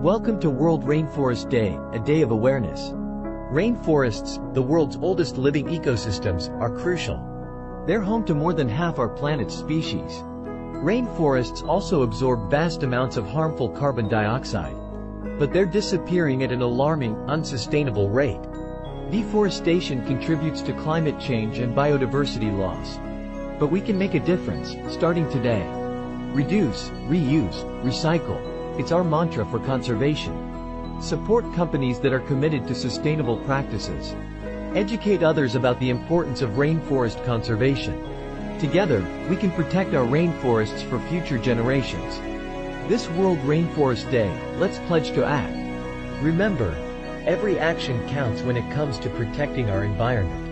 Welcome to World Rainforest Day, a day of awareness. Rainforests, the world's oldest living ecosystems, are crucial. They're home to more than half our planet's species. Rainforests also absorb vast amounts of harmful carbon dioxide. But they're disappearing at an alarming, unsustainable rate. Deforestation contributes to climate change and biodiversity loss. But we can make a difference, starting today. Reduce, reuse, recycle. It's our mantra for conservation. Support companies that are committed to sustainable practices. Educate others about the importance of rainforest conservation. Together, we can protect our rainforests for future generations. This World Rainforest Day, let's pledge to act. Remember, every action counts when it comes to protecting our environment.